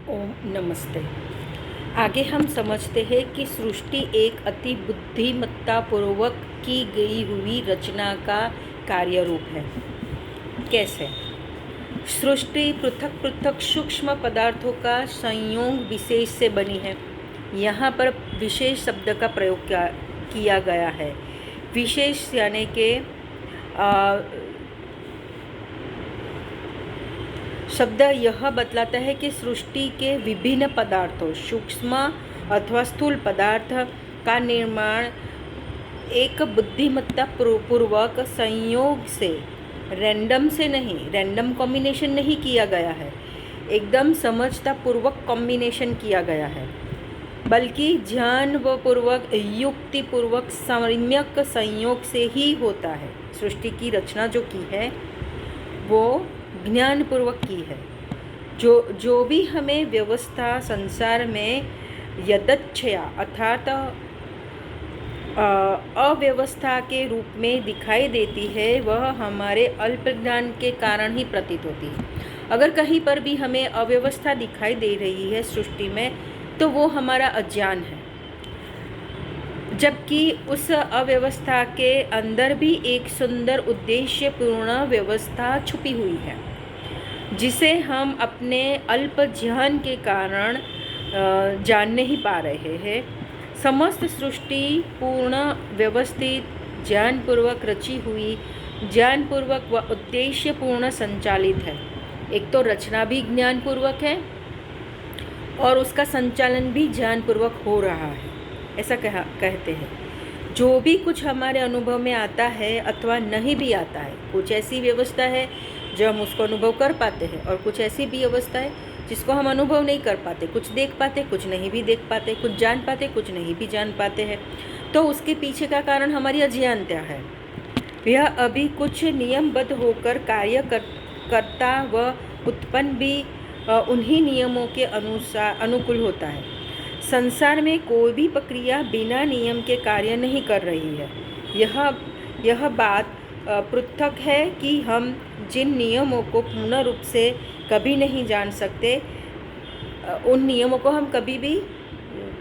ओम नमस्ते। आगे हम समझते हैं कि सृष्टि एक अति बुद्धिमत्तापूर्वक की गई हुई रचना का कार्य रूप है। कैसे? सृष्टि पृथक पृथक सूक्ष्म पदार्थों का संयोग विशेष से बनी है। यहाँ पर विशेष शब्द का प्रयोग किया गया है। विशेष यानी कि शब्द यह बतलाता है कि सृष्टि के विभिन्न पदार्थों सूक्ष्म अथवा स्थूल पदार्थ का निर्माण एक बुद्धिमत्ता पूर्वक संयोग से, रैंडम से नहीं, रैंडम कॉम्बिनेशन नहीं किया गया है, एकदम समझता पूर्वक कॉम्बिनेशन किया गया है, बल्कि ध्यान व पूर्वक युक्ति पूर्वक सम्यक संयोग से ही होता है। सृष्टि की रचना जो की है वो ज्ञानपूर्वक की है। जो भी हमें व्यवस्था संसार में यदच्छया अर्थात अव्यवस्था के रूप में दिखाई देती है वह हमारे अल्प ज्ञान के कारण ही प्रतीत होती है। अगर कहीं पर भी हमें अव्यवस्था दिखाई दे रही है सृष्टि में तो वो हमारा अज्ञान है, जबकि उस अव्यवस्था के अंदर भी एक सुंदर उद्देश्यपूर्ण व्यवस्था छुपी हुई है जिसे हम अपने अल्प ज्ञान के कारण जान नहीं पा रहे हैं। समस्त सृष्टि पूर्ण व्यवस्थित ज्ञानपूर्वक रची हुई, ज्ञानपूर्वक व उद्देश्यपूर्ण संचालित है। एक तो रचना भी ज्ञानपूर्वक है और उसका संचालन भी ज्ञानपूर्वक हो रहा है, ऐसा कहते हैं। जो भी कुछ हमारे अनुभव में आता है अथवा नहीं भी आता है, कुछ ऐसी व्यवस्था है जो हम उसको अनुभव कर पाते हैं और कुछ ऐसी भी अवस्था है जिसको हम अनुभव नहीं कर पाते, कुछ देख पाते, कुछ नहीं भी देख पाते, कुछ जान पाते, कुछ नहीं भी जान पाते हैं। तो उसके पीछे का कारण हमारी अज्ञानता है। यह अभी कुछ नियमबद्ध होकर कार्य करता व उत्पन्न भी उन्हीं नियमों के अनुकूल होता है। संसार में कोई भी प्रक्रिया बिना नियम के कार्य नहीं कर रही है। यह बात पृथक है कि हम जिन नियमों को पूर्ण रूप से कभी नहीं जान सकते, उन नियमों को हम कभी भी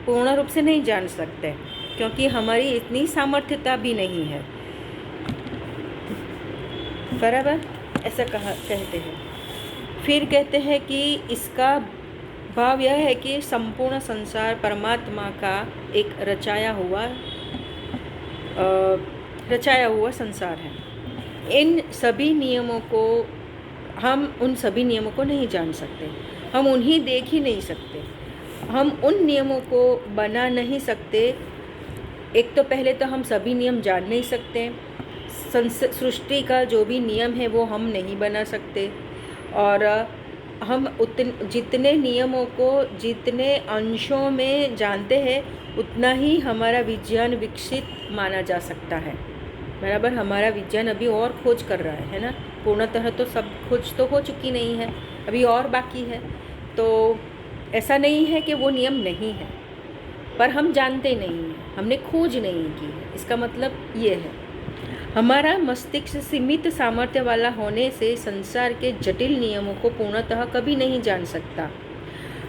पूर्ण रूप से नहीं जान सकते क्योंकि हमारी इतनी सामर्थ्यता भी नहीं है। बराबर, ऐसा कहते हैं। फिर कहते हैं कि इसका भाव यह है कि संपूर्ण संसार परमात्मा का एक रचाया हुआ संसार है। इन सभी नियमों को हम उन सभी नियमों को नहीं जान सकते, हम उन्हें देख ही नहीं सकते, हम उन नियमों को बना नहीं सकते। एक तो पहले तो हम सभी नियम जान नहीं सकते, सृष्टि का जो भी नियम है वो हम नहीं बना सकते, और हम जितने नियमों को जितने अंशों में जानते हैं उतना ही हमारा विज्ञान विकसित माना जा सकता है। बराबर, हमारा विज्ञान अभी और खोज कर रहा है ना, पूर्णतः तो सब खोज तो हो चुकी नहीं है, अभी और बाकी है। तो ऐसा नहीं है कि वो नियम नहीं है, पर हम जानते नहीं हैं, हमने खोज नहीं की है। इसका मतलब ये है, हमारा मस्तिष्क सीमित सामर्थ्य वाला होने से संसार के जटिल नियमों को पूर्णतः कभी नहीं जान सकता।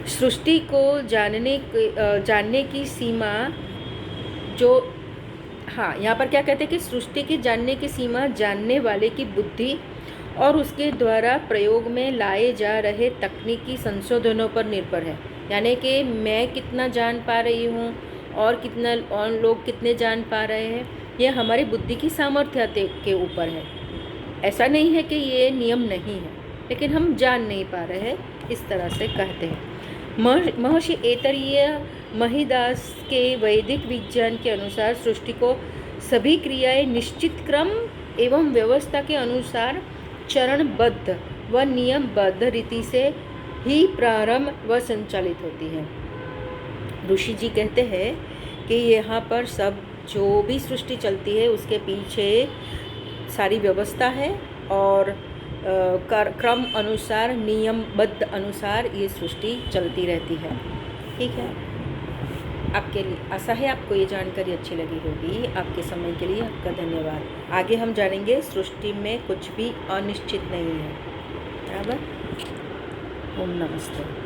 सृष्टि को जानने की सीमा जो यहाँ पर क्या कहते हैं कि सृष्टि की जानने की सीमा जानने वाले की बुद्धि और उसके द्वारा प्रयोग में लाए जा रहे तकनीकी संशोधनों पर निर्भर है। यानी कि मैं कितना जान पा रही हूँ और लोग कितने जान पा रहे हैं, ये हमारी बुद्धि की सामर्थ्य के ऊपर है। ऐसा नहीं है कि ये नियम नहीं है, लेकिन हम जान नहीं पा रहे हैं, इस तरह से कहते हैं। महर्षि ऐतरेय महिदास के वैदिक विज्ञान के अनुसार सृष्टि को सभी क्रियाएं निश्चित क्रम एवं व्यवस्था के अनुसार चरणबद्ध व नियमबद्ध रीति से ही प्रारंभ व संचालित होती है। ऋषि जी कहते हैं कि यहाँ पर सब जो भी सृष्टि चलती है उसके पीछे सारी व्यवस्था है और क्रम अनुसार नियमबद्ध अनुसार ये सृष्टि चलती रहती है। ठीक है, आपके लिए आशा है आपको ये जानकारी अच्छी लगी होगी। आपके समय के लिए आपका धन्यवाद। आगे हम जानेंगे सृष्टि में कुछ भी अनिश्चित नहीं है। बराबर। ओम नमस्ते।